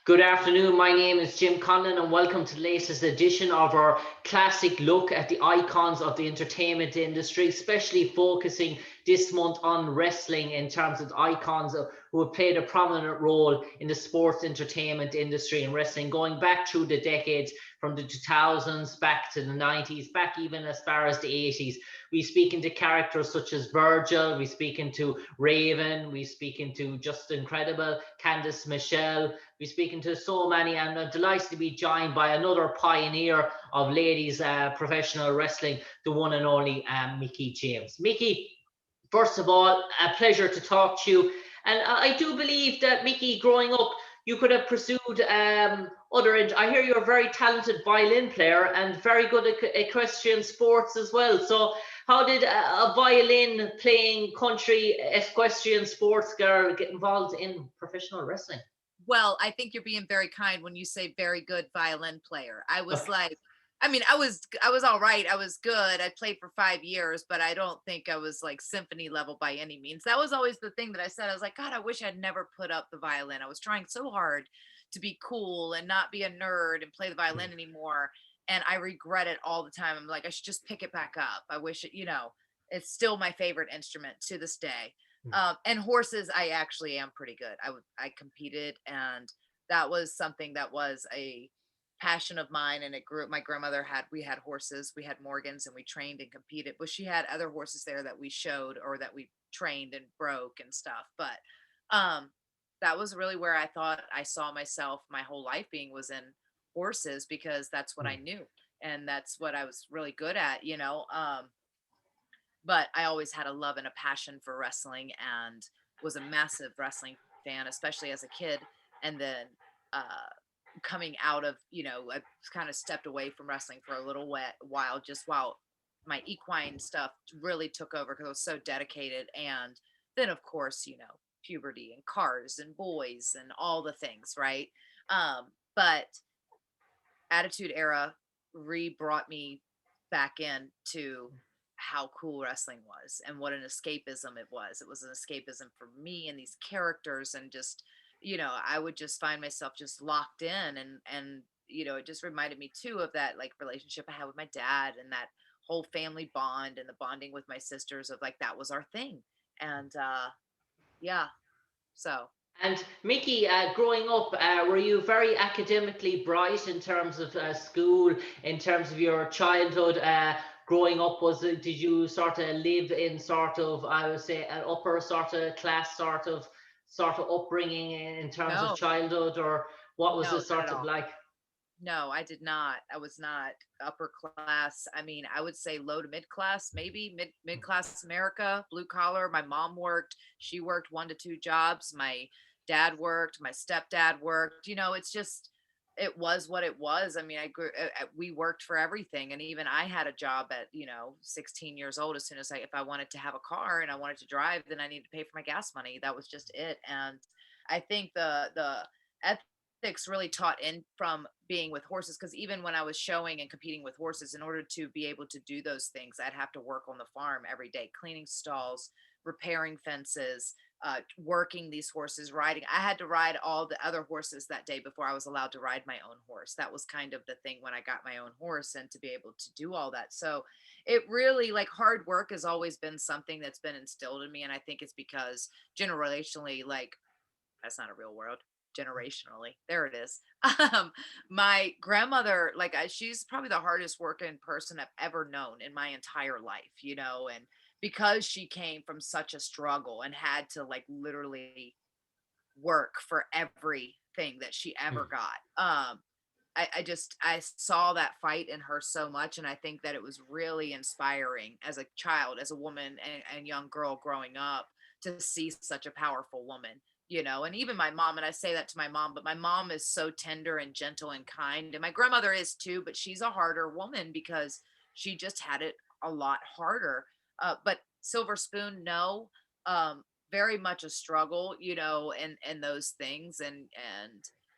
Good afternoon. My name is Jim Conlan, and welcome to the latest edition of our classic look at the icons of the entertainment industry, especially focusing this month on wrestling in terms of the icons who have played a prominent role in the sports entertainment industry and wrestling, going back through the decades from the 2000s back to the 90s, back even as far as the 80s. We speak into characters such as Virgil, we speak into Raven, we speak into Just Incredible, Candice Michelle. We're speaking to so many, and I'm delighted to be joined by another pioneer of ladies professional wrestling, the one and only Mickie James. Mickie, first of all, a pleasure to talk to you. And I do believe that, Mickie, growing up, you could have pursued I hear you're a very talented violin player and very good at equestrian sports as well. So how did a violin playing country equestrian sports girl get involved in professional wrestling? Well, I think you're being very kind when you say very good violin player. I was like, I mean, I was all right. I was good. I played for 5 years, but I don't think I was like symphony level by any means. That was always the thing that I said. I was like, God, I wish I'd never put up the violin. I was trying so hard to be cool and not be a nerd and play the violin anymore. And I regret it all the time. I'm like, I should just pick it back up. I wish it's still my favorite instrument to this day. And horses, I actually am pretty good. I competed, and that was something that was a passion of mine. And it grew. My grandmother we had horses, we had Morgans, and we trained and competed. But she had other horses there that we showed or that we trained and broke and stuff. But um, that was really where I thought I saw myself my whole life being was in horses because that's what I knew and that's what I was really good at. But I always had a love and a passion for wrestling and was a massive wrestling fan, especially as a kid. And then uh, coming out of, I kind of stepped away from wrestling for a little while, just while my equine stuff really took over because I was so dedicated. And then, of course, puberty and cars and boys and all the things, right? But Attitude Era re-brought me back in to how cool wrestling was and what an escapism it was. It was an escapism for me and these characters and just, I would just find myself just locked in and it just reminded me too of that like relationship I had with my dad and that whole family bond and the bonding with my sisters of like that was our thing. And yeah, so And Mickie, growing up, were you very academically bright in terms of school, in terms of your childhood? Growing up, did you sort of live in sort of, I would say, an upper sort of class sort of upbringing in terms of no, childhood, or what was no, it not at sort of all. like? No, I did not. I was not upper class. I mean, I would say low to mid class, maybe mid class America, blue collar. My mom worked. She worked 1 to 2 jobs. My dad worked. My stepdad worked. It's just it was what it was. I mean, we worked for everything, and even I had a job at 16 years old. As soon as if I wanted to have a car and I wanted to drive, then I needed to pay for my gas money. That was just it. And I think the ethics really taught in from being with horses because even when I was showing and competing with horses, in order to be able to do those things, I'd have to work on the farm every day, cleaning stalls, repairing fences, working these horses, riding. I had to ride all the other horses that day before I was allowed to ride my own horse. That was kind of the thing when I got my own horse and to be able to do all that. So it really like hard work has always been something that's been instilled in me. And I think it's because generationally, like that's not a real word generationally there it is. My grandmother like she's probably the hardest working person I've ever known in my entire life, and because she came from such a struggle and had to like literally work for everything that she ever got. I saw that fight in her so much, and I think that it was really inspiring as a child, as a woman and young girl growing up to see such a powerful woman. And even my mom, and I say that to my mom, but my mom is so tender and gentle and kind, and my grandmother is too, but she's a harder woman because she just had it a lot harder. But Silver Spoon, no, very much a struggle, and those things, and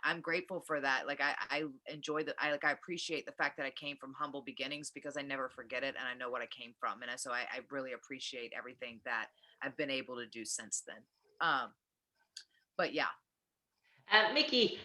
I'm grateful for that. Like I enjoy that. I appreciate the fact that I came from humble beginnings because I never forget it and I know what I came from. And so I really appreciate everything that I've been able to do since then. Um, but yeah, Mickey,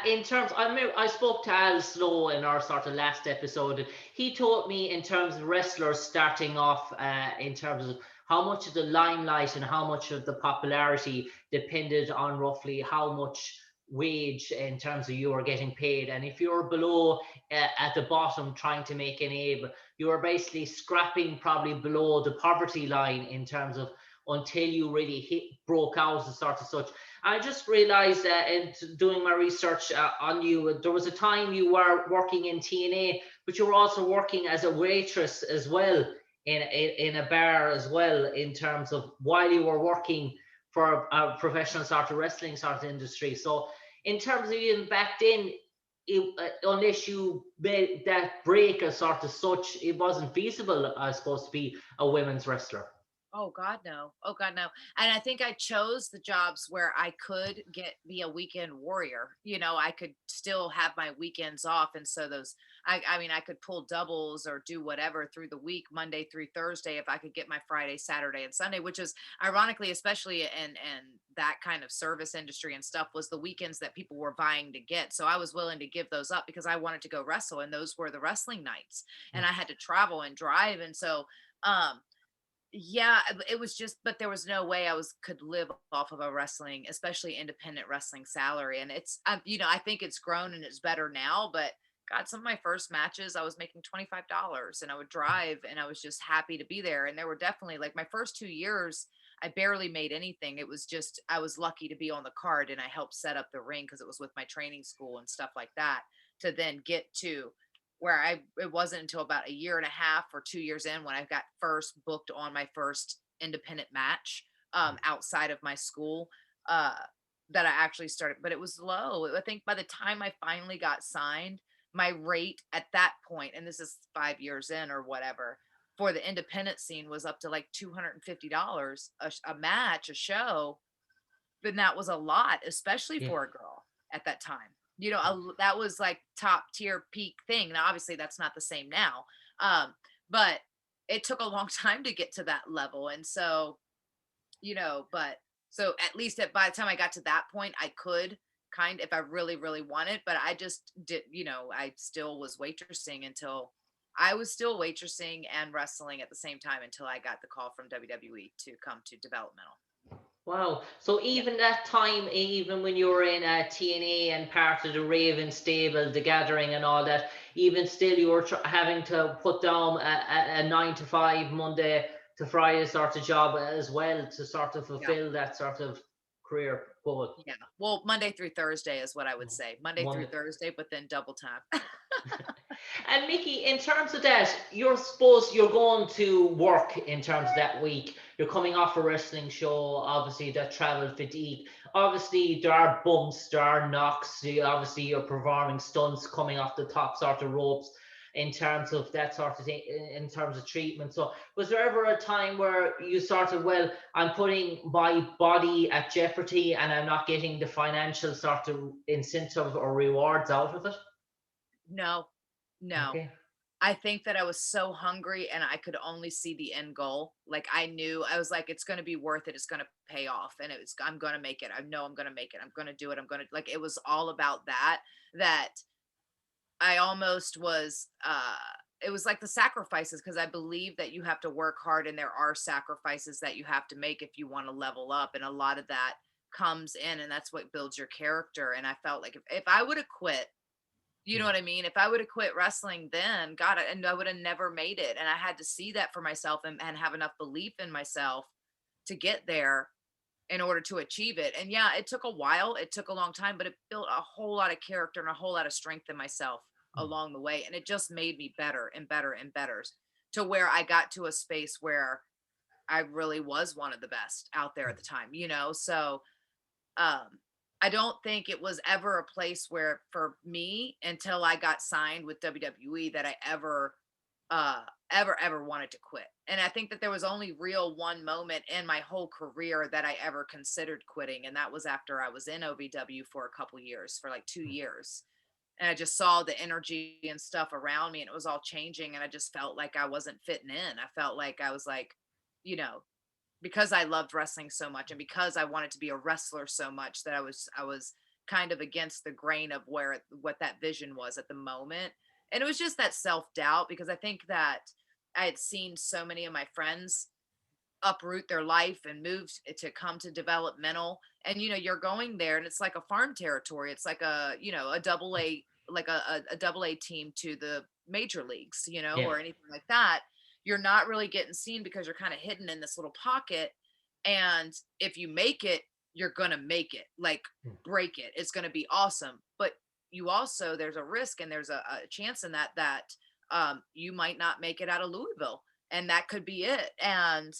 in terms, I spoke to Al Slow in our sort of last episode. And he told me in terms of wrestlers starting off, in terms of how much of the limelight and how much of the popularity depended on roughly how much wage in terms of you were getting paid. And if you're below, at the bottom trying to make an aim, you were basically scrapping probably below the poverty line in terms of until you really broke out as sort of such. I just realized that in doing my research on you, there was a time you were working in TNA, but you were also working as a waitress as well in a bar as well, in terms of while you were working for a professional sort of wrestling sort of industry. So, in terms of even back then, unless you made that break as sort of such, it wasn't feasible, I suppose, to be a women's wrestler. Oh God, no. Oh God, no. And I think I chose the jobs where I could be a weekend warrior. I could still have my weekends off. And so I mean, I could pull doubles or do whatever through the week, Monday through Thursday, if I could get my Friday, Saturday, and Sunday, which is ironically, especially in that kind of service industry and stuff, was the weekends that people were vying to get. So I was willing to give those up because I wanted to go wrestle. And those were the wrestling nights. And I had to travel and drive. And so, um, yeah, it was just, but there was no way I could live off of a wrestling, especially independent wrestling salary. And I think it's grown and it's better now, but God, some of my first matches, I was making $25 and I would drive and I was just happy to be there. And there were definitely like my first 2 years, I barely made anything. It was just, I was lucky to be on the card and I helped set up the ring because it was with my training school and stuff like that, to then get to where it wasn't until about a year and a half or 2 years in when I got first booked on my first independent match, outside of my school, uh, that I actually started, but it was low. I think by the time I finally got signed, my rate at that point, and this is 5 years in or whatever, for the independent scene was up to like $250 a match, a show. But that was a lot, especially Yeah. for a girl at that time. That was like top tier peak thing. Now, obviously, that's not the same now, but it took a long time to get to that level. And so, but so at least by the time I got to that point, I could if I really, really wanted, but I just did, I still was waitressing until I was still waitressing and wrestling at the same time until I got the call from WWE to come to developmental. Wow. So Yeah. even that time, even when you were in TNA and part of the Raven stable, the Gathering and all that, even still you were having to put down a 9 to 5 Monday to Friday sort of job as well to sort of Yeah. fulfill that sort of career goal. Yeah. Well, Monday through Thursday is what I would say. Monday through Monday. Thursday, but then double time. And Mickey, in terms of that, you're supposed you're going to work in terms of that week. You're coming off a wrestling show, obviously that travel fatigue. Obviously, there are bumps, there are knocks. Obviously, you're performing stunts coming off the top sort of ropes in terms of that sort of thing, in terms of treatment. So, was there ever a time where you sort of, well, I'm putting my body at jeopardy and I'm not getting the financial sort of incentive or rewards out of it? No, no. Okay. I think that I was so hungry and I could only see the end goal. Like I knew I was like, it's going to be worth it. It's going to pay off. And I'm going to make it. I know I'm going to make it. I'm going to do it. I'm going to like, it was all about that I almost was, it was like the sacrifices because I believe that you have to work hard and there are sacrifices that you have to make if you want to level up. And a lot of that comes in and that's what builds your character. And I felt like if I would have quit, you know Yeah. what I mean? If I would have quit wrestling then, God, and I would have never made it. And I had to see that for myself and have enough belief in myself to get there in order to achieve it. And yeah, it took a while. It took a long time, but it built a whole lot of character and a whole lot of strength in myself along the way. And it just made me better and better and better to where I got to a space where I really was one of the best out there at the time, So um I don't think it was ever a place where for me until I got signed with WWE that I ever wanted to quit. And I think that there was only real one moment in my whole career that I ever considered quitting and that was after I was in OVW for a couple years, for like 2 years. And I just saw the energy and stuff around me and it was all changing and I just felt like I wasn't fitting in. I felt like I was like, you know, because I loved wrestling so much and because I wanted to be a wrestler so much that I was kind of against the grain of what that vision was at the moment. And it was just that self-doubt, because I think that I had seen so many of my friends uproot their life and move to come to developmental, and you're going there and it's like a farm territory. It's like a a double A, like a double A team to the major leagues, Yeah. or anything like that. You're not really getting seen because you're kind of hidden in this little pocket, and if you make it, you're gonna make it, like, Mm. break it, it's gonna be awesome. But you also, there's a risk and there's a chance in that you might not make it out of Louisville, and that could be it. And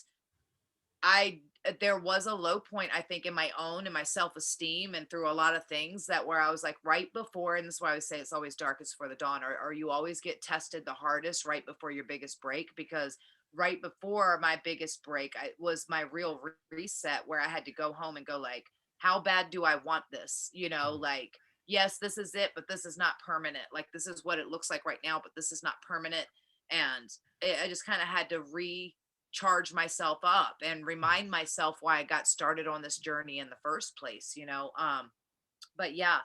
I there was a low point, I think, in my own and my self-esteem, and through a lot of things, that where I was like, right before, and this is why I would say it's always darkest before the dawn, or you always get tested the hardest right before your biggest break. Because right before my biggest break, was my real reset, where I had to go home and go like, how bad do I want this? Like, yes, this is it, but this is not permanent. Like, this is what it looks like right now, but this is not permanent. And I just kind of had to charge myself up and remind myself why I got started on this journey in the first place. But yeah,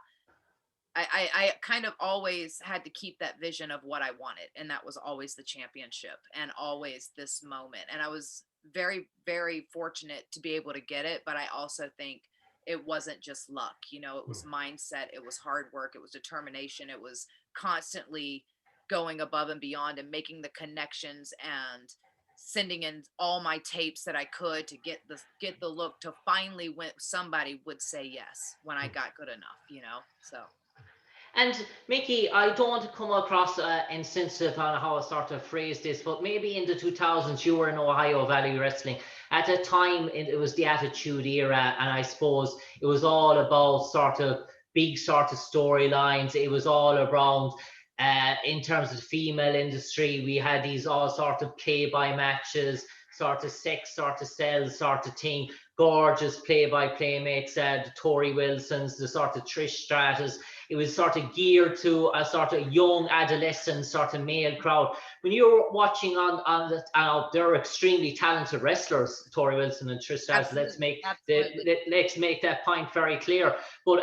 I kind of always had to keep that vision of what I wanted, and that was always the championship and always this moment. And I was very, very fortunate to be able to get it, but I also think it wasn't just luck. It was mindset, it was hard work, it was determination, it was constantly going above and beyond and making the connections and sending in all my tapes that I could to get the look, to finally, when somebody would say yes when I got good enough. So And Mickie, I don't want to come across insensitive on how I sort of phrase this, but maybe in the 2000s you were in Ohio Valley Wrestling. At the time, it was the Attitude Era, and I suppose it was all about sort of big sort of storylines. It was all around, in terms of the female industry, we had these all sort of play-by matches, sort of sex, sort of sells sort of thing. Gorgeous play-by-play mates, the Tori Wilsons, the sort of Trish Stratus. It was sort of geared to a sort of young adolescent sort of male crowd. When you're watching they're extremely talented wrestlers, Tori Wilson and Trish Stratus. absolutely, absolutely. Let's make that point very clear. But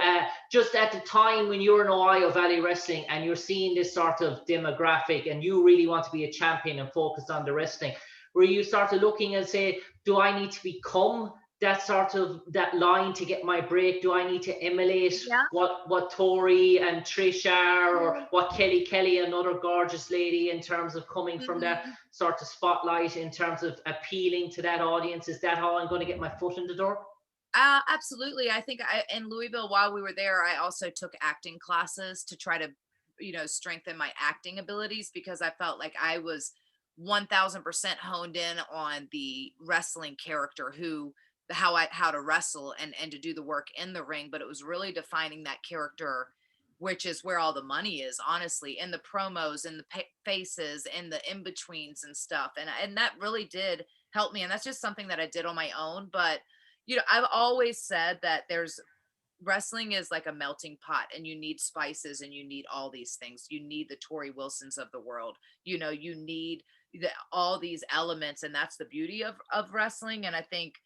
just at the time when you're in Ohio Valley Wrestling and you're seeing this sort of demographic, and you really want to be a champion and focus on the wrestling, where you start looking and say, do I need to become that sort of that line to get my break? Do I need to emulate Yeah. what Tori and Trish are, or what Kelly, another gorgeous lady, in terms of coming from that Mhm. sort of spotlight, in terms of appealing to that audience? Is that how I'm going to get my foot in the door? Absolutely. I think in Louisville, while we were there, I also took acting classes to try to, strengthen my acting abilities, because I felt like I was 1000% honed in on the wrestling character, how to wrestle and to do the work in the ring. But it was really defining that character, which is where all the money is, honestly, in the promos, in the faces, in the in betweens and stuff. And that really did help me. And that's just something that I did on my own. But I've always said that there's wrestling is like a melting pot, and you need spices and you need all these things. You need the Tori Wilsons of the world. You need all these elements, and that's the beauty of wrestling. And I think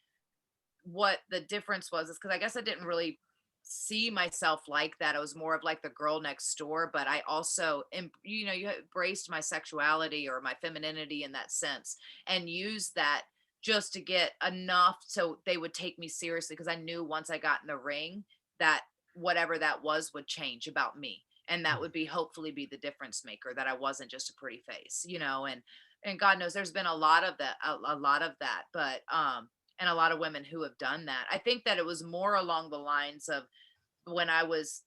what the difference was is because I guess I didn't really see myself like that. I was more of like the girl next door, but I also, you embraced my sexuality or my femininity in that sense, and used that just to get enough so they would take me seriously, because I knew once I got in the ring that whatever that was would change about me, and that would be hopefully be the difference maker, that I wasn't just a pretty face. And God knows there's been a lot of that, a lot of that. But and a lot of women who have done that. I think that it was more along the lines of when I was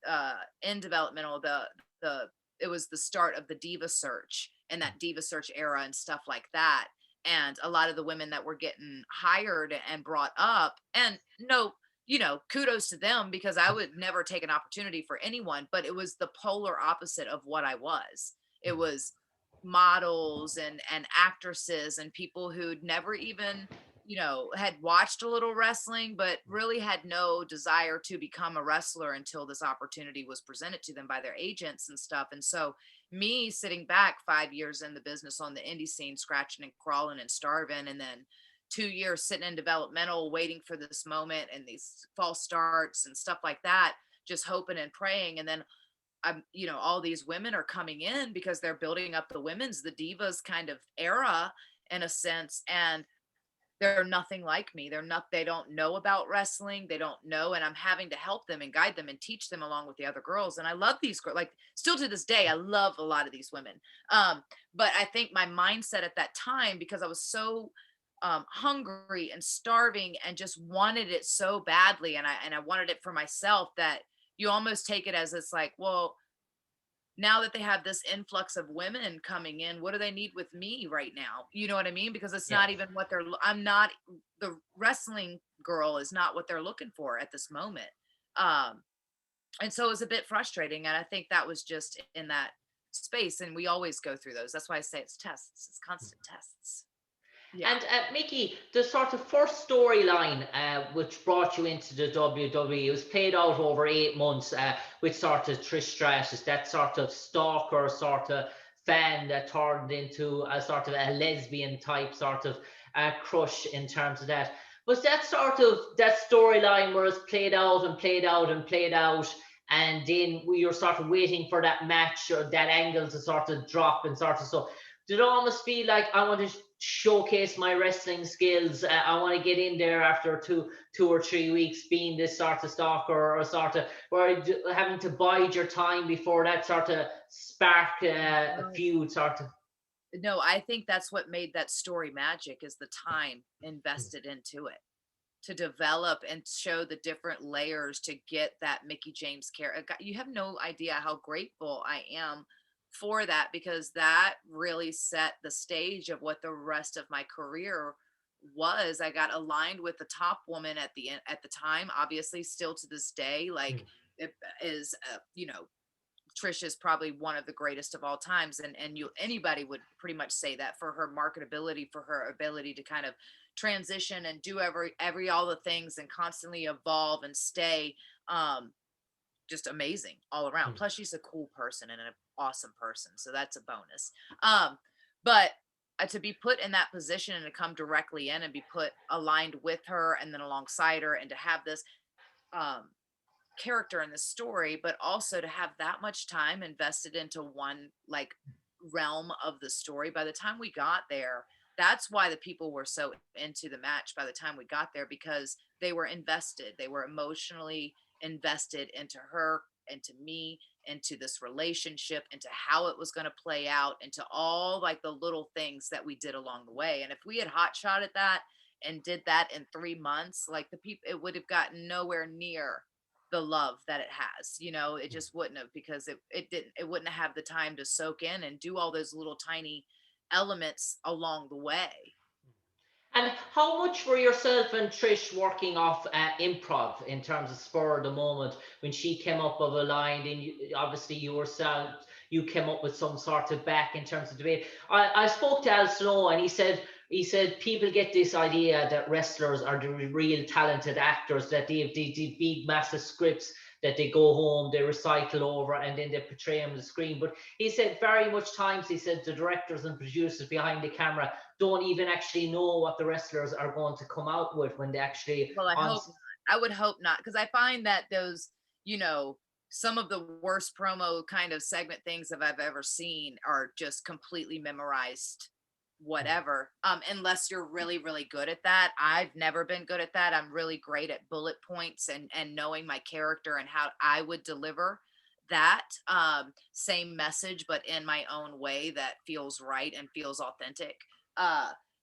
in developmental, the it was the start of the diva search and that diva search era and stuff like that. And a lot of the women that were getting hired and brought up, and no, kudos to them, because I would never take an opportunity for anyone, but it was the polar opposite of what I was. It was models and actresses and people who'd never even had watched a little wrestling, but really had no desire to become a wrestler until this opportunity was presented to them by their agents and stuff. And so, me sitting back 5 years in the business on the indie scene, scratching and crawling and starving, and then 2 years sitting in developmental, waiting for this moment and these false starts and stuff like that, just hoping and praying. And then I'm, all these women are coming in because they're building up the divas kind of era in a sense. And they're nothing like me. They don't know about wrestling. They don't know. And I'm having to help them and guide them and teach them along with the other girls. And I love these girls. Like still to this day, I love a lot of these women. But I think my mindset at that time, because I was so hungry and starving and just wanted it so badly. And I wanted it for myself, that you almost take it as it's like, well, now that they have this influx of women coming in, what do they need with me right now? You know what I mean? Because it's Yeah. not even what I'm not, the wrestling girl is not what they're looking for at this moment. Um, and so it was a bit frustrating. And I think that was just in that space. And we always go through those. That's why I say it's tests, it's constant tests. Yeah. And Mickie, the sort of first storyline which brought you into the WWE, it was played out over 8 months with sort of Trish Stratus, that sort of stalker sort of fan that turned into a sort of a lesbian type sort of crush in terms of that. Was that sort of that storyline where it's played out and played out and played out, and then we were sort of waiting for that match or that angle to sort of drop and sort of so? Did it almost feel like I want to showcase my wrestling skills? I want to get in there after two or 3 weeks being this sort of stalker or sort of where having to bide your time before that sort of spark a feud sort of. No, I think that's what made that story magic, is the time invested into it to develop and show the different layers to get that Mickie James character. You have no idea how grateful I am for that, because that really set the stage of what the rest of my career was. I got aligned with the top woman at the time, obviously still to this day, like it is, Trish is probably one of the greatest of all times, and anybody would pretty much say that, for her marketability, for her ability to kind of transition and do every all the things and constantly evolve and stay just amazing all around. Plus she's a cool person and an awesome person, so that's a bonus. But to be put in that position and to come directly in and be put aligned with her and then alongside her, and to have this um character in the story, but also to have that much time invested into one like realm of the story. By the time we got there, that's why the people were so into the match by the time we got there, because they were invested, they were emotionally invested into her, into me, into this relationship, into how it was going to play out, into all like the little things that we did along the way. And if we had hot shot at that and did that in 3 months, like the people, it would have gotten nowhere near the love that it has. It just wouldn't have, because it wouldn't have the time to soak in and do all those little tiny elements along the way. And how much were yourself and Trish working off improv in terms of spur of the moment when she came up with a line? And obviously you came up with some sort of back in terms of debate. I spoke to Al Snow, and he said people get this idea that wrestlers are the real talented actors, that they have these big massive scripts that they go home, they recycle over, and then they portray them on the screen. But he said very much times, he said the directors and producers behind the camera don't even actually know what the wrestlers are going to come out with when they actually. Well, I would hope not, because I find that those, some of the worst promo kind of segment things that I've ever seen are just completely memorized whatever, unless you're really really good at that. I've never been good at that. I'm really great at bullet points and knowing my character and how I would deliver that same message, but in my own way that feels right and feels authentic.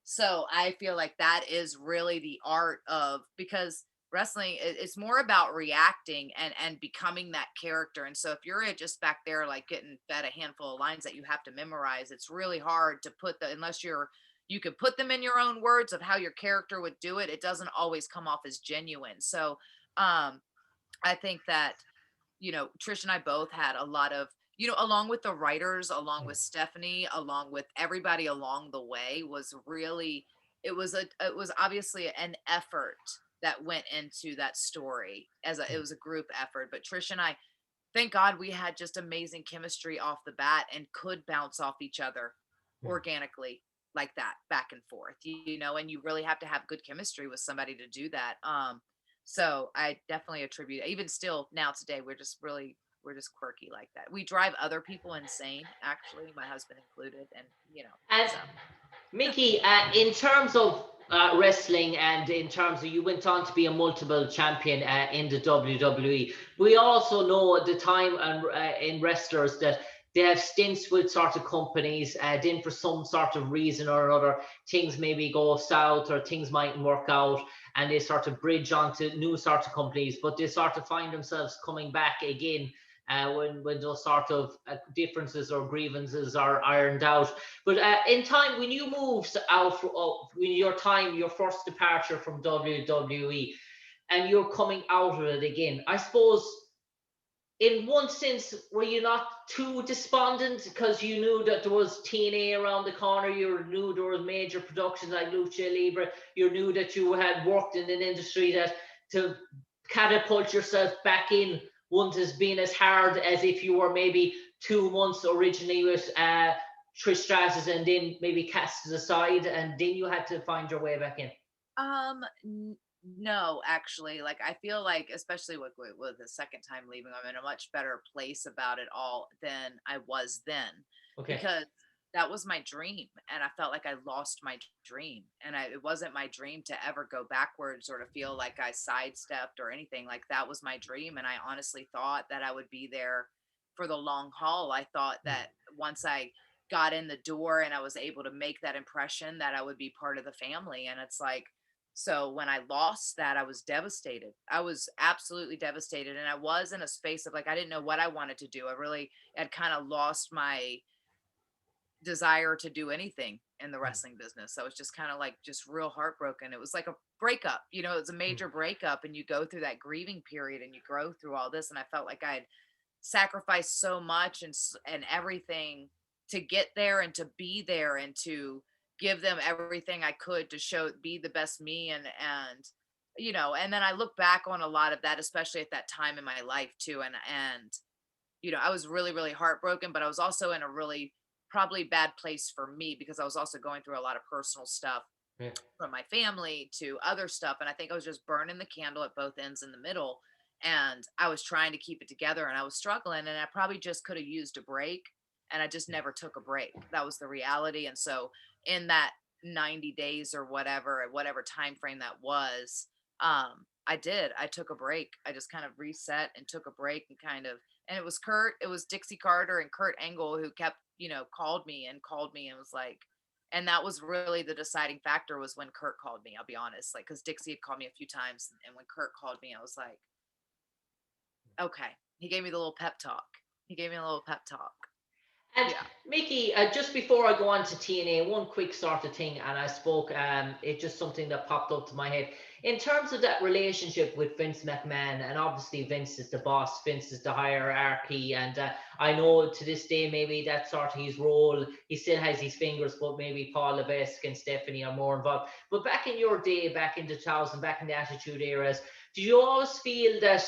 So I feel like that is really the art of, because wrestling, it's more about reacting and becoming that character. And so if you're just back there like getting fed a handful of lines that you have to memorize, it's really hard to put unless you could put them in your own words of how your character would do it, it doesn't always come off as genuine. So I think that Trish and I both had a lot of, along with the writers, along with Stephanie, along with everybody along the way, was really, it was obviously an effort that went into that story. It was a group effort. But Trish and I, thank God, we had just amazing chemistry off the bat and could bounce off each other organically like that, back and forth, and you really have to have good chemistry with somebody to do that. So I definitely attribute, even still now today, we're just quirky like that. We drive other people insane, actually, my husband included, and And so Mickie, in terms of wrestling, and in terms of, you went on to be a multiple champion in the WWE. We also know at the time in wrestlers that they have stints with sort of companies, then for some sort of reason or another, things maybe go south or things mightn't work out, and they sort of bridge onto new sort of companies, but they sort of find themselves coming back again when those sort of differences or grievances are ironed out. But in time, when you moved out, when your time, your first departure from WWE, and you're coming out of it again, I suppose, in one sense, were you not too despondent because you knew that there was TNA around the corner? You knew there was major productions like Lucha Libre. You knew that you had worked in an industry that to catapult yourself back in wouldn't have been as hard as if you were maybe 2 months originally with Trish Stratus and then maybe cast it aside and then you had to find your way back in. no, actually, like I feel like, especially with the second time leaving, I'm in a much better place about it all than I was then, Okay. because that was my dream, and I felt like I lost my dream, and it wasn't my dream to ever go backwards or to feel like I sidestepped or anything. Like that was my dream, and I honestly thought that I would be there for the long haul. I thought that once I got in the door and I was able to make that impression, that I would be part of the family. And it's like, so when I lost that, I was devastated. I was absolutely devastated. And I was in a space of like, I didn't know what I wanted to do. I really had kind of lost my desire to do anything in the wrestling business. So it's just kind of like just real heartbroken. It was like a breakup, it was a major breakup, and you go through that grieving period and you grow through all this. And I felt like I'd sacrificed so much and everything to get there and to be there and to give them everything I could to show be the best me. And then I look back on a lot of that, especially at that time in my life too. And I was really, really heartbroken, but I was also in a really probably bad place for me because I was also going through a lot of personal stuff Yeah. from my family to other stuff. And I think I was just burning the candle at both ends in the middle. And I was trying to keep it together and I was struggling. And I probably just could have used a break. And I just never took a break. That was the reality. And so in that 90 days or whatever time frame that was, I did. I took a break. I just kind of reset and took a break and it was Dixie Carter and Kurt Angle who kept, called me and was like, and that was really the deciding factor was when Kurt called me. I'll be honest, like, because Dixie had called me a few times, and when Kurt called me, I was like, okay. He gave me the little pep talk. He gave me a little pep talk. And Yeah. Mickie, just before I go on to TNA, one quick sort of thing, and I spoke, it's just something that popped up to my head. In terms of that relationship with Vince McMahon, and obviously Vince is the boss, Vince is the hierarchy, and I know to this day, maybe that's sort of his role. He still has his fingers, but maybe Paul Levesque and Stephanie are more involved. But back in your day, back in the 2000s, back in the Attitude eras, did you always feel that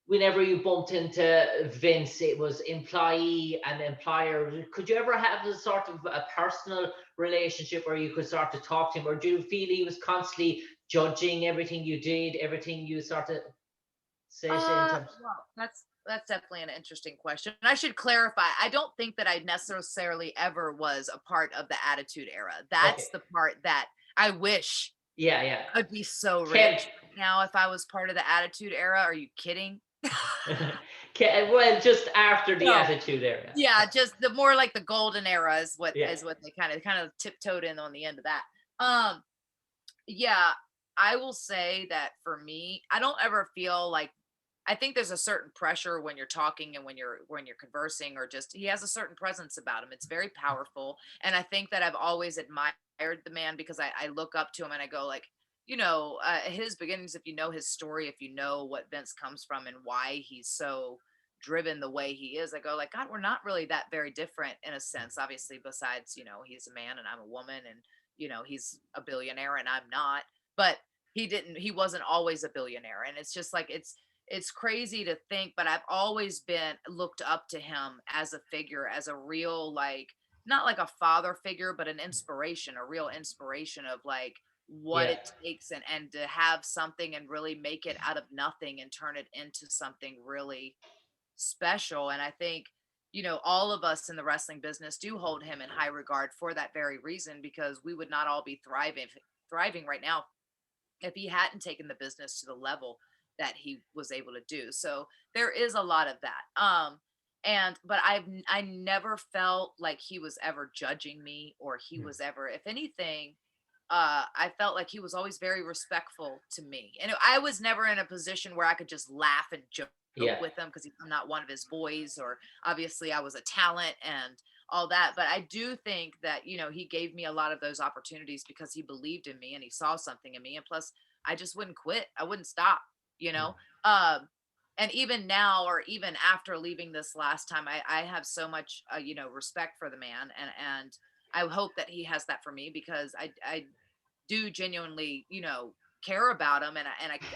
whenever you bumped into Vince, it was employee and employer? Could you ever have a sort of a personal relationship where you could sort of talk to him, or do you feel he was constantly judging everything you did, everything you sort of say in terms? Well, that's definitely an interesting question. And I should clarify, I don't think that I necessarily ever was a part of the Attitude Era. Okay, That's the part that I wish yeah, yeah. I'd be so Kev, rich now if I was part of the Attitude Era. Are you kidding? well, just after the No. Attitude Era. Yeah, just the more like the golden era Yeah. is what they kind of tiptoed in on the end of that. Um yeah, I will say that for me, I don't ever feel like, I think there's a certain pressure when you're talking and when you're conversing, or just he has a certain presence about him. It's very powerful. And I think that I've always admired the man because I look up to him and I go like, his beginnings, if you know his story, if you know what Vince comes from and why he's so driven the way he is, I go like, God, we're not really that very different in a sense. Obviously, besides, he's a man and I'm a woman, and he's a billionaire and I'm not. But he wasn't always a billionaire. And it's just like it's crazy to think, but I've always been looked up to him as a figure, as a real, like, not like a father figure, but an inspiration, a real inspiration of like, what Yeah. it takes, and to have something and really make it out of nothing and turn it into something really special. And I think, all of us in the wrestling business do hold him in high regard for that very reason, because we would not all be thriving right now if he hadn't taken the business to the level that he was able to do. So there is a lot of that. And but I never felt like he was ever judging me, or he Mm. was ever, if anything, I felt like he was always very respectful to me. And I was never in a position where I could just laugh and joke Yeah. with him, because I'm not one of his boys, or obviously I was a talent and all that. But I do think that, he gave me a lot of those opportunities because he believed in me and he saw something in me. And plus, I just wouldn't quit. I wouldn't stop, you Mm. know? Um, and even now, or even after leaving this last time, I have so much, respect for the man. And I hope that he has that for me, because I do genuinely, care about him.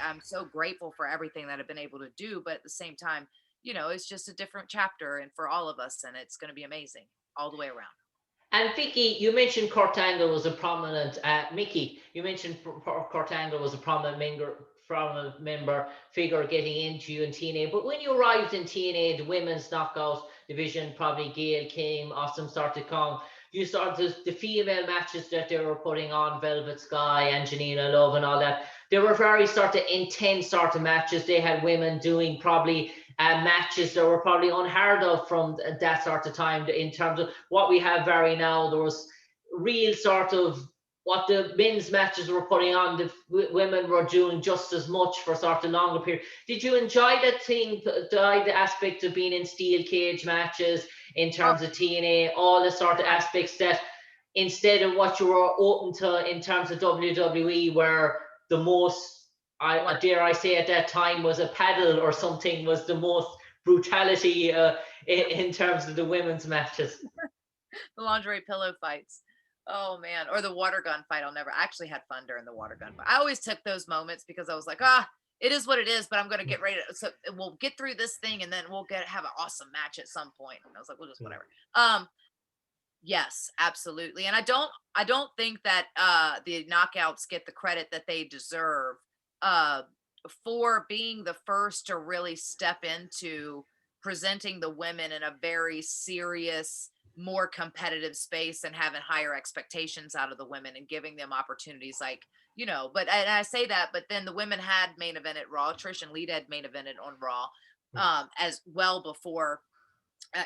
I'm so grateful for everything that I've been able to do. But at the same time, it's just a different chapter and for all of us, and it's going to be amazing all the way around. And Vicky, you mentioned Kurt Angle was a prominent. Mickey, you mentioned Kurt Angle was a prominent member figure getting into you in TNA. But when you arrived in TNA, the women's knockout division, probably Gail came, Awesome started to come. You started the female matches that they were putting on, Velvet Sky, Angelina Love, and all that. They were very sort of intense sort of matches. They had women doing probably matches that were probably unheard of from that sort of time in terms of what we have very now. There was real sort of what the men's matches were putting on, the women were doing just as much for sort of longer period. Did you enjoy that thing, the aspect of being in steel cage matches in Oh, terms of TNA, all the sort of I, aspects that instead of what you were open to in terms of WWE, where the most, I water. dare I say at that time, was a paddle or something, was the most brutality in terms of the women's matches. The lingerie pillow fights. Oh man, or the water gun fight. I actually had fun during the water gun fight. I always took those moments because I was like, it is what it is, but I'm gonna get ready to, so we'll get through this thing and then we'll have an awesome match at some point. And I was like, we'll just whatever. Um, yes, absolutely. And I don't think that the knockouts get the credit that they deserve uh for being the first to really step into presenting the women in a very serious, more competitive space, and having higher expectations out of the women and giving them opportunities, like, but and I say that, but then the women had main evented Raw. Trish and Lita had main evented on Raw as well before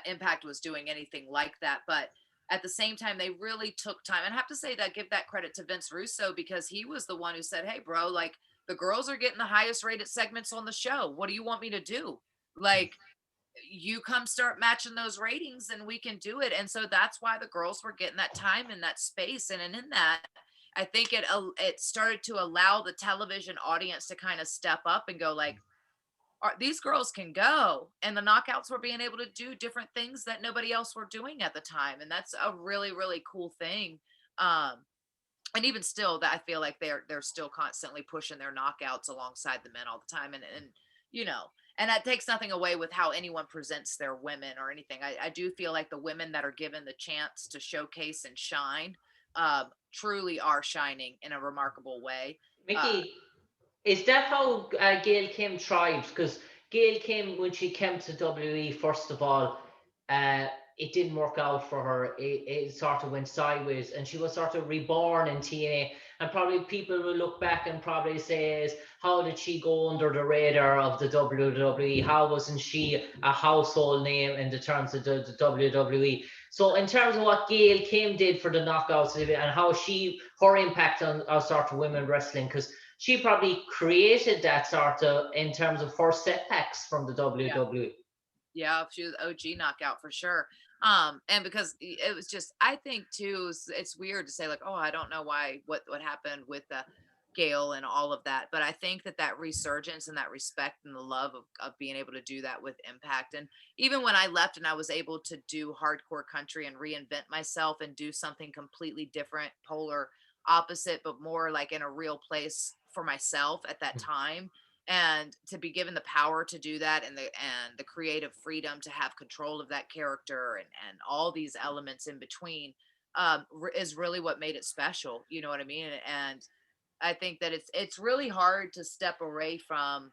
Impact was doing anything like that. But at the same time, they really took time. And I have to say that, give that credit to Vince Russo, because he was the one who said, "Hey, bro, like, the girls are getting the highest rated segments on the show. What do you want me to do? Like, you come start matching those ratings and we can do it." And so that's why the girls were getting that time in that space. And in that, I think it started to allow the television audience to kind of step up and go like, these girls can go, and the knockouts were being able to do different things that nobody else were doing at the time. And that's a really, really cool thing. um and even still, that I feel like they're still constantly pushing their knockouts alongside the men all the time. And you know and that takes nothing away with how anyone presents their women or anything. I do feel like the women that are given the chance to showcase and shine truly are shining in a remarkable way. uh Mickey, is that how Gail Kim thrived? Because Gail Kim, when she came to WWE, first of all, uh, it didn't work out for her. It sort of went sideways, and she was sort of reborn in TNA. And probably people will look back and probably say, is, how did she go under the radar of the WWE? How wasn't she a household name in the terms of the WWE? So, in terms of what Gail Kim did for the knockouts and how her impact on sort of women wrestling, because she probably created that sort of in terms of her setbacks from the WWE. Yeah, she was OG knockout for sure. And because it was just, I think too, it's weird to say like, oh, I don't know why, what happened with the Gail and all of that. But I think that that resurgence and that respect and the love of being able to do that with Impact. And even when I left and I was able to do hardcore country and reinvent myself and do something completely different, polar opposite, but more like in a real place for myself at that time, and to be given the power to do that, and the creative freedom to have control of that character, and all these elements in between, is really what made it special, you know what I mean? And I think that it's really hard to step away from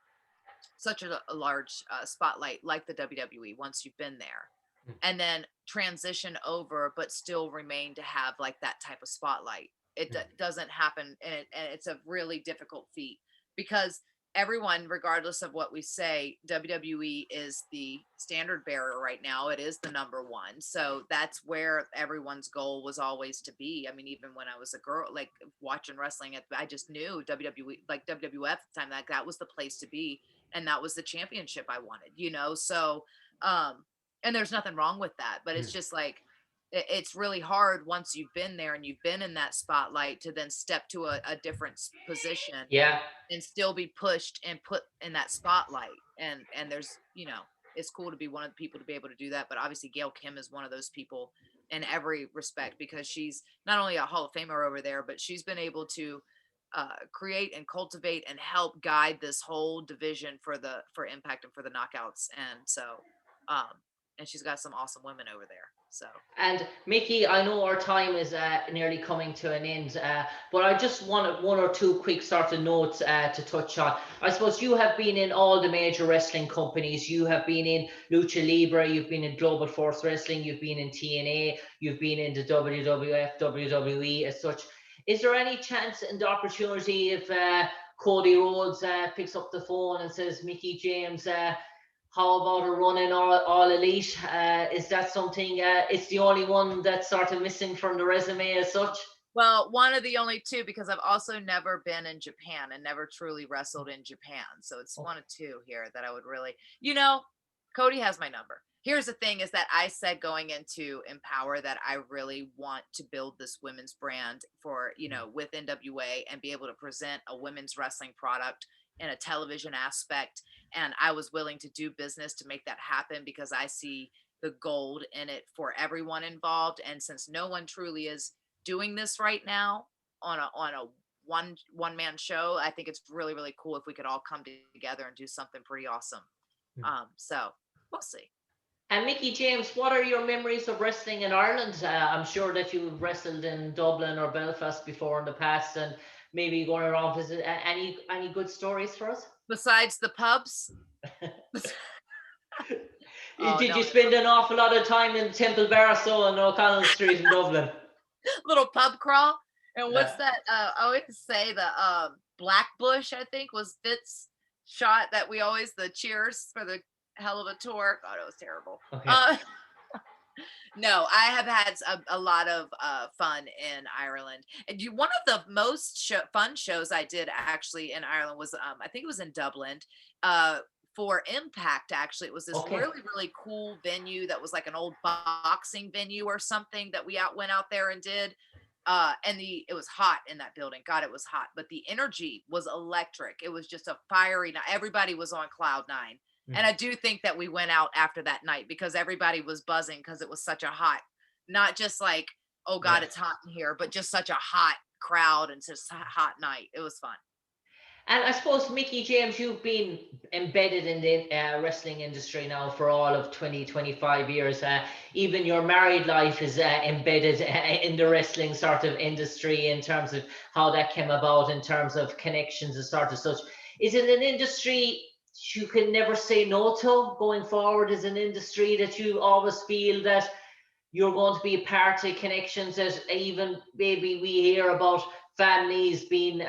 such a large spotlight like the WWE once you've been there, and then transition over, but still remain to have like that type of spotlight. It doesn't happen, and it's a really difficult feat because everyone, regardless of what we say, WWE is the standard bearer right now. It is the number one. So that's where everyone's goal was always to be. I mean, even when I was a girl, like watching wrestling, I just knew WWE, like WWF at the time, that was the place to be. And that was the championship I wanted, you know? So, and there's nothing wrong with that, but it's just like, it's really hard once you've been there and you've been in that spotlight to then step to a different position Yeah. and still be pushed and put in that spotlight. And there's, it's cool to be one of the people to be able to do that. But obviously Gail Kim is one of those people in every respect, because she's not only a Hall of Famer over there, but she's been able to create and cultivate and help guide this whole division for Impact and for the Knockouts. And so, um, and she's got some awesome women over there. So. And Mickie, I know our time is nearly coming to an end, but I just wanted one or two quick sort of notes to touch on. I suppose you have been in all the major wrestling companies. You have been in Lucha Libre, you've been in Global Force Wrestling, you've been in TNA, you've been in the WWF, WWE as such. Is there any chance and the opportunity if Cody Rhodes picks up the phone and says, Mickie James, how about a run in all elite? Is that something? It's the only one that's sort of missing from the resume as such. Well, one of the only two, because I've also never been in Japan and never truly wrestled in Japan. So it's one of two here that I would really, Cody has my number. Here's the thing is that I said going into Empower that I really want to build this women's brand for, with NWA and be able to present a women's wrestling product in a television aspect. And I was willing to do business to make that happen because I see the gold in it for everyone involved. And since no one truly is doing this right now on a one man show, I think it's really, really cool if we could all come together and do something pretty awesome. So we'll see. And Mickie James, what are your memories of wrestling in Ireland? I'm sure that you've wrestled in Dublin or Belfast before in the past, and maybe going around visit. Any good stories for us? Besides the pubs? Did you spend an awful lot of time in Temple Barrow and O'Connell Street in Dublin? Little pub crawl. And what's that? I always say the Black Bush, I think, was Fitz shot that we always, the cheers for the hell of a tour. God, it was terrible. Okay. No, I have had a lot of fun in Ireland. And one of the most fun shows I did actually in Ireland was, I think it was in Dublin, for Impact. Actually, it was this really, really cool venue that was like an old boxing venue or something that we went out there and did. And it was hot in that building. God, it was hot, but the energy was electric. It was just a fiery night. Everybody was on cloud nine. And I do think that we went out after that night because everybody was buzzing because it was such a hot, not just like, oh God, it's hot in here, but just such a hot crowd and just a hot night. It was fun. And I suppose, Mickie James, you've been embedded in the wrestling industry now for all of 25 years. Even your married life is embedded in the wrestling sort of industry in terms of how that came about, in terms of connections and sort of such. Is it an industry you can never say no to going forward? Is an industry that you always feel that you're going to be a part of connections that even maybe we hear about families being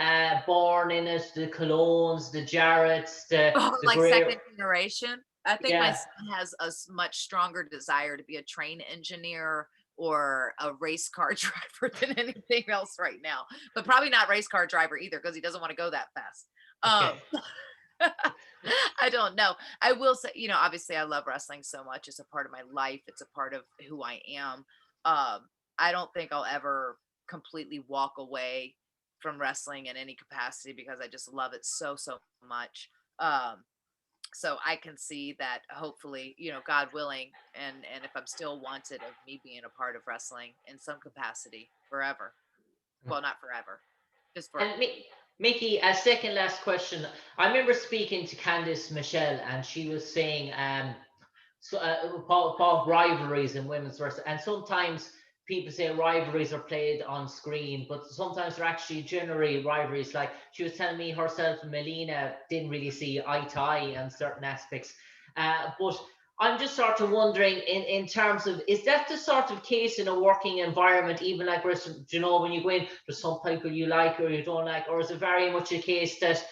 born in it, the Colognes, the Jarretts, the like second generation? I think my son has a much stronger desire to be a train engineer or a race car driver than anything else right now, but probably not race car driver either because he doesn't want to go that fast. I don't know. I will say, obviously I love wrestling so much. It's a part of my life. It's a part of who I am. I don't think I'll ever completely walk away from wrestling in any capacity because I just love it so, so much. So I can see that hopefully, God willing, and if I'm still wanted, of me being a part of wrestling in some capacity forever. Well, not forever, just forever. And Mickie, a second last question. I remember speaking to Candice Michelle, and she was saying about rivalries in women's wrestling, and sometimes people say rivalries are played on screen, but sometimes they're actually generally rivalries. Like she was telling me herself, Melina didn't really see eye to eye on certain aspects. But I'm just sort of wondering, in terms of, is that the sort of case in a working environment, even like, you know, when you go in, there's some people you like or you don't like, or is it very much a case that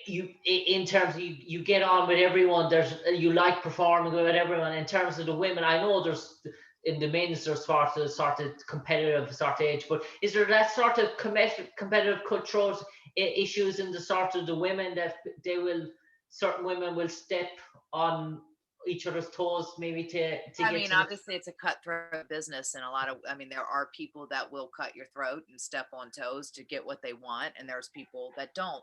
you, in terms of you get on with everyone, there's, you like performing with everyone? In terms of the women, I know there's, in the men's there's sort of competitive sort of edge, but is there that sort of competitive cutthroat issues in the sort of the women, that they will, certain women will step on each other's toes maybe to I get mean, to the. obviously it's a cutthroat business, and a lot of, I mean, there are people that will cut your throat and step on toes to get what they want, and there's people that don't.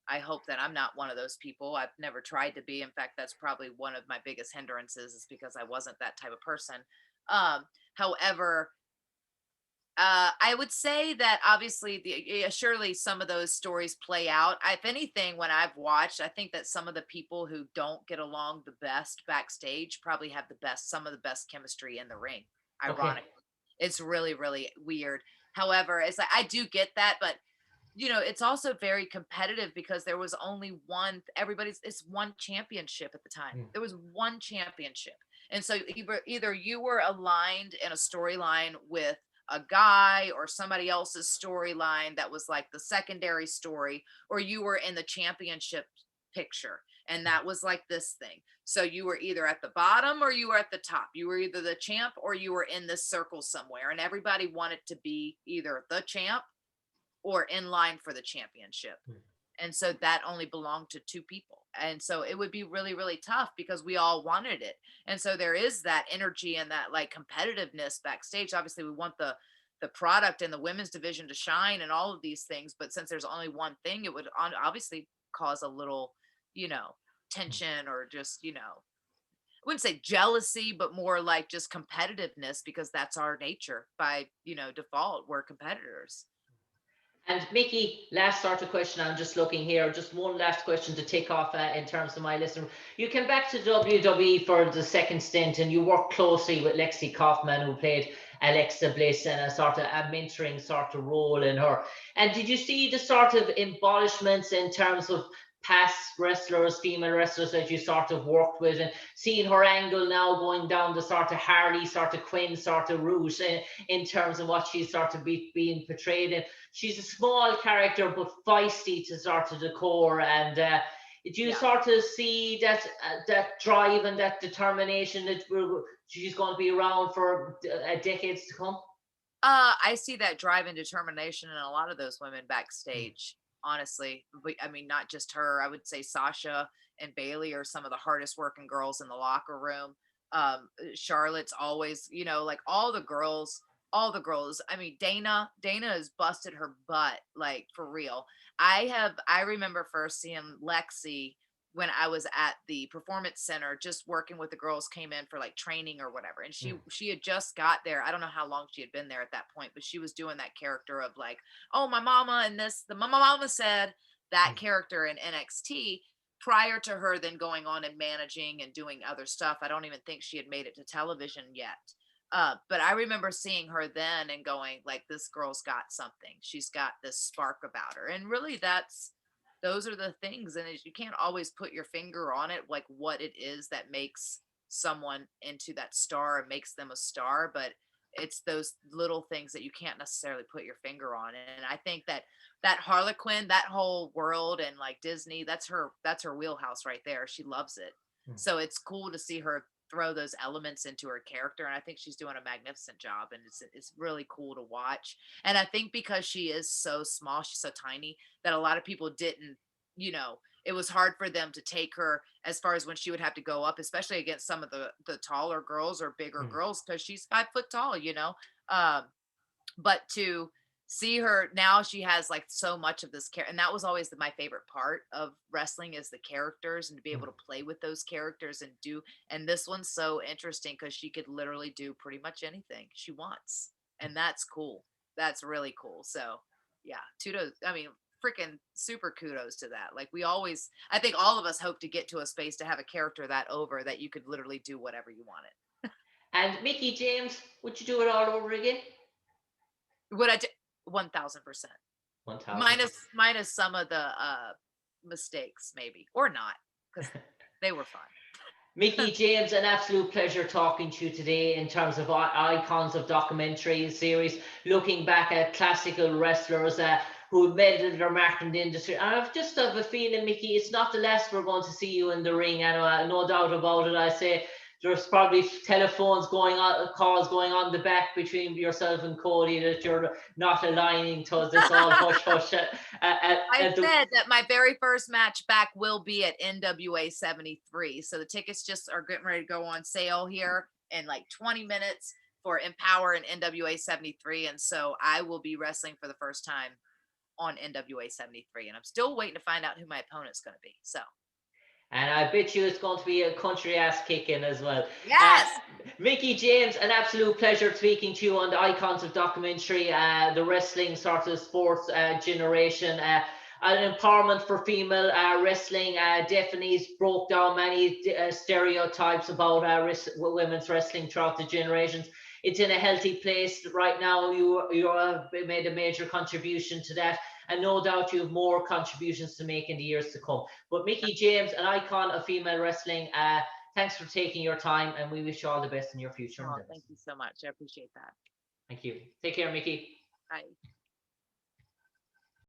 I hope that I'm not one of those people. I've never tried to be. In fact, that's probably one of my biggest hindrances, is because I wasn't that type of person. However, I would say that obviously, yeah, surely some of those stories play out. If anything, when I've watched, I think that some of the people who don't get along the best backstage probably have some of the best chemistry in the ring. Okay. Ironically, it's really, really weird. However, it's like, I do get that, but it's also very competitive, because there was only one, it's one championship at the time. Mm. There was one championship. And so either you were aligned in a storyline with a guy or somebody else's storyline that was like the secondary story, or you were in the championship picture. And that was like this thing. So you were either at the bottom or you were at the top. You were either the champ or you were in this circle somewhere. And everybody wanted to be either the champ or in line for the championship. Mm. And so that only belonged to two people. And so it would be really, really tough, because we all wanted it. And so there is that energy and that like competitiveness backstage. Obviously, we want the product and the women's division to shine and all of these things. But since there's only one thing, it would obviously cause a little, tension, or just, I wouldn't say jealousy, but more like just competitiveness, because that's our nature by, default. We're competitors. And Mickey, last sort of question. I'm just looking here. Just one last question to tick off in terms of my listener. You came back to WWE for the second stint, and you worked closely with Lexi Kaufman, who played Alexa Bliss, and a sort of a mentoring sort of role in her. And did you see the sort of embellishments in terms of past wrestlers, female wrestlers that you sort of worked with, and seeing her angle now going down the sort of Harley, sort of Quinn sort of route in terms of what she's sort of being portrayed in? She's a small character but feisty to sort of the core. And do you Yeah. sort of see that that drive and that determination that she's going to be around for decades to come? I see that drive and determination in a lot of those women backstage, honestly. But I mean, not just her. I would say Sasha and Bailey are some of the hardest working girls in the locker room. Charlotte's always, like all the girls. I mean, Dana has busted her butt, like for real. I remember first seeing Lexi when I was at the performance center, just working with the girls, came in for like training or whatever. And she Mm. she had just got there. I don't know how long she had been there at that point, but she was doing that character of like, oh, my mama and this, the mama said, that Mm. character in NXT, prior to her then going on and managing and doing other stuff. I don't even think she had made it to television yet. But I remember seeing her then and going like, this girl's got something. She's got this spark about her. And really those are the things. And you can't always put your finger on it, like what it is that makes someone into that star and makes them a star. But it's those little things that you can't necessarily put your finger on. And I think that Harlequin, that whole world, and like Disney, that's her wheelhouse right there. She loves it. Mm. So it's cool to see her throw those elements into her character, and I think she's doing a magnificent job, and it's really cool to watch. And I think because she is so small, she's so tiny, that a lot of people didn't, it was hard for them to take her as far as when she would have to go up, especially against some of the taller girls or bigger Mm. girls, because she's 5 foot tall. um but to see her now, she has like so much of this care, and that was always my favorite part of wrestling, is the characters, and to be able Mm. to play with those characters and this one's so interesting because she could literally do pretty much anything she wants, and that's cool. That's really cool. So yeah, kudos. I mean, freaking super kudos to that. Like, I think all of us hope to get to a space to have a character that over that you could literally do whatever you wanted. And Mickie James, would you do it all over again? Would I do 1000%. 1000. Minus some of the mistakes, maybe, or not, because they were fun. Mickie James, an absolute pleasure talking to you today in terms of icons of documentary series, looking back at classical wrestlers who made their mark in the industry. And I've just have a feeling, Mickie, it's not the last we're going to see you in the ring. And no doubt about it. I say there's probably telephones going on, calls going on the back between yourself and Cody that you're not aligning to us. It's all hush hush. I said that my very first match back will be at NWA 73. So the tickets just are getting ready to go on sale here in like 20 minutes for Empower and NWA 73. And so I will be wrestling for the first time on NWA 73. And I'm still waiting to find out who my opponent's going to be. So. And I bet you it's going to be a country ass kicking as well. Yes. Mickie James, an absolute pleasure speaking to you on the icons of documentary, the wrestling sort of sports generation. An empowerment for female wrestling definitely broke down many stereotypes about women's wrestling throughout the generations. It's in a healthy place right now. You have made a major contribution to that, and no doubt you have more contributions to make in the years to come. But Mickie James, an icon of female wrestling, thanks for taking your time, and we wish you all the best in your future. Oh, thank you so much. I appreciate that. Thank you. Take care, Mickie. Bye.